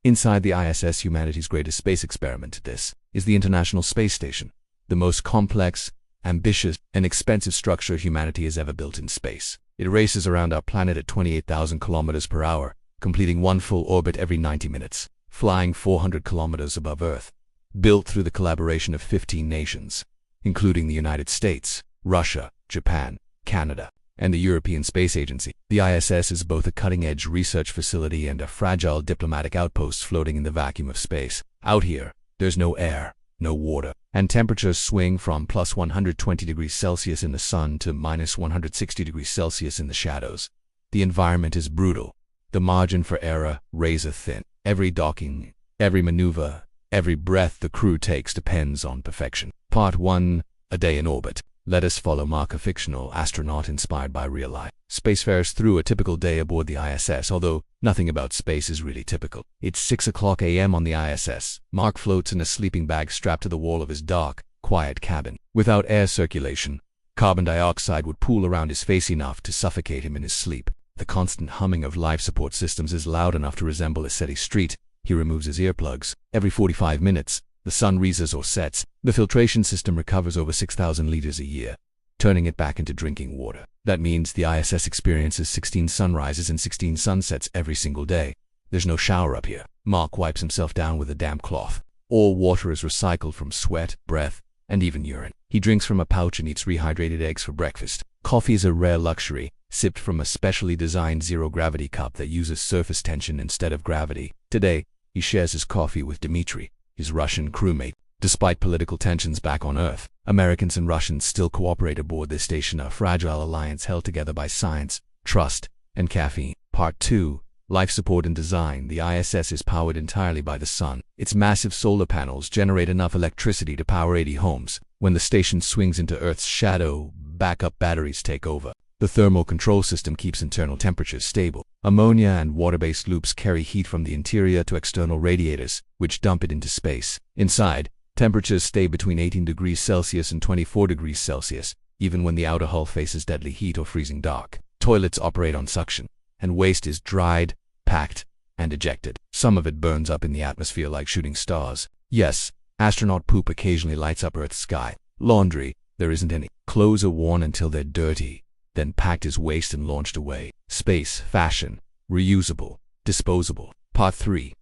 Inside the ISS, humanity's greatest space experiment, this is the International Space Station, the most complex, ambitious, and expensive structure humanity has ever built in space. It races around our planet at 28,000 kilometers per hour, completing one full orbit every 90 minutes, flying 400 kilometers above Earth. Built through the collaboration of 15 nations, including the United States, Russia, Japan, Canada, and the European Space Agency. The ISS is both a cutting-edge research facility and a fragile diplomatic outpost floating in the vacuum of space. Out here, there's no air, no water, and temperatures swing from plus 120 degrees Celsius in the sun to minus 160 degrees Celsius in the shadows. The environment is brutal. The margin for error razor thin. Every docking, every maneuver, every breath the crew takes depends on perfection. Part 1. A Day in Orbit. Let us follow Mark, a fictional astronaut inspired by real life. Spacefarers through a typical day aboard the ISS, although nothing about space is really typical. It's 6:00 a.m. on the ISS. Mark floats in a sleeping bag strapped to the wall of his dark, quiet cabin. Without air circulation, carbon dioxide would pool around his face enough to suffocate him in his sleep. The constant humming of life support systems is loud enough to resemble a steady street. He removes his earplugs. Every 45 minutes, the sun rises or sets. The filtration system recovers over 6,000 liters a year, turning it back into drinking water. That means the ISS experiences 16 sunrises and 16 sunsets every single day. There's no shower up here. Mark wipes himself down with a damp cloth. All water is recycled from sweat, breath, and even urine. He drinks from a pouch and eats rehydrated eggs for breakfast. Coffee is a rare luxury, sipped from a specially designed zero-gravity cup that uses surface tension instead of gravity. Today, he shares his coffee with Dmitry, his Russian crewmate. Despite political tensions back on Earth, Americans and Russians still cooperate aboard this station, a fragile alliance held together by science, trust, and caffeine. Part 2. Life support and design. The ISS is powered entirely by the sun. Its massive solar panels generate enough electricity to power 80 homes. When the station swings into Earth's shadow, backup batteries take over. The thermal control system keeps internal temperatures stable. Ammonia and water-based loops carry heat from the interior to external radiators, which dump it into space. Inside, temperatures stay between 18 degrees Celsius and 24 degrees Celsius, even when the outer hull faces deadly heat or freezing dark. Toilets operate on suction, and waste is dried, packed, and ejected. Some of it burns up in the atmosphere like shooting stars. Yes, astronaut poop occasionally lights up Earth's sky. Laundry, there isn't any. Clothes are worn until they're dirty, then packed as waste and launched away. Space, fashion, reusable, disposable. Part 3.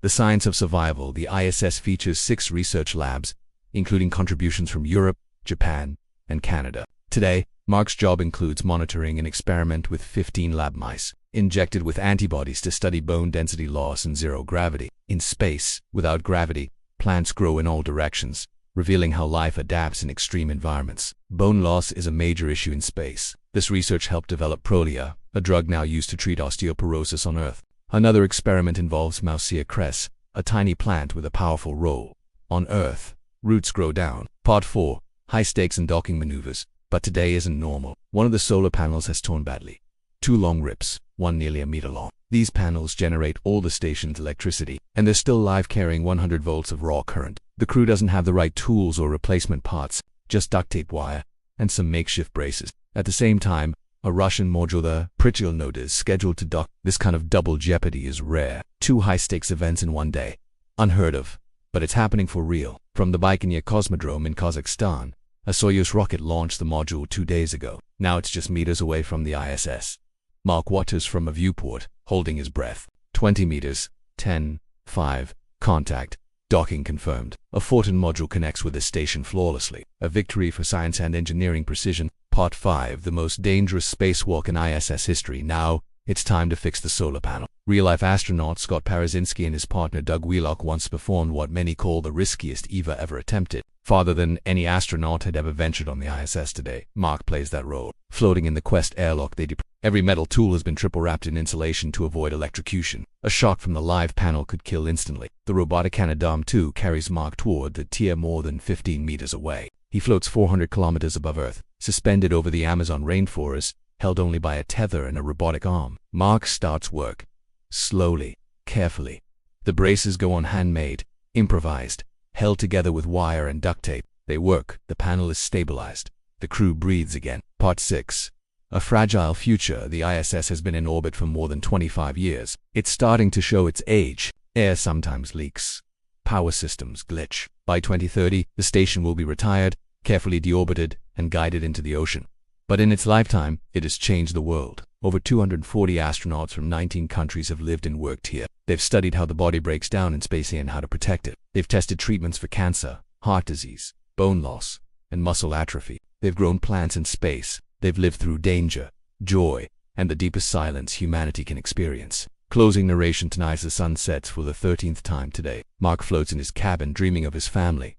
The Science of Survival. The ISS features 6 research labs, including contributions from Europe, Japan, and Canada. Today, Mark's job includes monitoring an experiment with 15 lab mice, injected with antibodies to study bone density loss and zero gravity. In space, without gravity, plants grow in all directions, revealing how life adapts in extreme environments. Bone loss is a major issue in space. This research helped develop Protea, a drug now used to treat osteoporosis on Earth. Another experiment involves Moussia cress, a tiny plant with a powerful role. On Earth, roots grow down. Part 4. High stakes and docking maneuvers. But today isn't normal. One of the solar panels has torn badly. 2 long rips, one nearly a meter long. These panels generate all the station's electricity, and they're still live, carrying 100 volts of raw current. The crew doesn't have the right tools or replacement parts, just duct tape wire and some makeshift braces. At the same time, a Russian module, the Historycod, is scheduled to dock. This kind of double jeopardy is rare. 2 high-stakes events in one day. Unheard of, but it's happening for real. From the Baikonur Cosmodrome in Kazakhstan, a Soyuz rocket launched the module 2 days ago. Now it's just meters away from the ISS. Mark watches from a viewport, holding his breath. 20 meters, 10, 5, contact, docking confirmed. A Fortin module connects with the station flawlessly. A victory for science and engineering precision. Part 5. The most dangerous spacewalk in ISS history. Now, it's time to fix the solar panel. Real-life astronaut Scott Parazynski and his partner Doug Wheelock once performed what many call the riskiest EVA ever attempted. Farther than any astronaut had ever ventured on the ISS today. Mark plays that role. Floating in the Quest airlock, every metal tool has been triple-wrapped in insulation to avoid electrocution. A shock from the live panel could kill instantly. The robotic Canadarm2 carries Mark toward the tier more than 15 meters away. He floats 400 kilometers above Earth, suspended over the Amazon rainforest, held only by a tether and a robotic arm. Mark starts work. Slowly, carefully. The braces go on handmade, improvised, held together with wire and duct tape. They work. The panel is stabilized. The crew breathes again. Part 6. A fragile future. The ISS has been in orbit for more than 25 years. It's starting to show its age. Air sometimes leaks. Power systems glitch. By 2030, the station will be retired, carefully deorbited, and guided into the ocean. But in its lifetime, it has changed the world. Over 240 astronauts from 19 countries have lived and worked here. They've studied how the body breaks down in space and how to protect it. They've tested treatments for cancer, heart disease, bone loss, and muscle atrophy. They've grown plants in space. They've lived through danger, joy, and the deepest silence humanity can experience. Closing narration tonight as the sun sets for the 13th time today. Mark floats in his cabin dreaming of his family,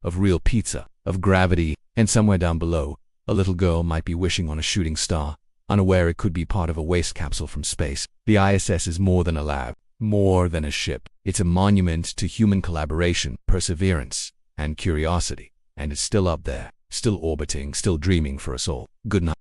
of real pizza, of gravity, and somewhere down below, a little girl might be wishing on a shooting star, unaware it could be part of a waste capsule from space. The ISS is more than a lab, more than a ship. It's a monument to human collaboration, perseverance, and curiosity. And it's still up there, still orbiting, still dreaming for us all. Good night.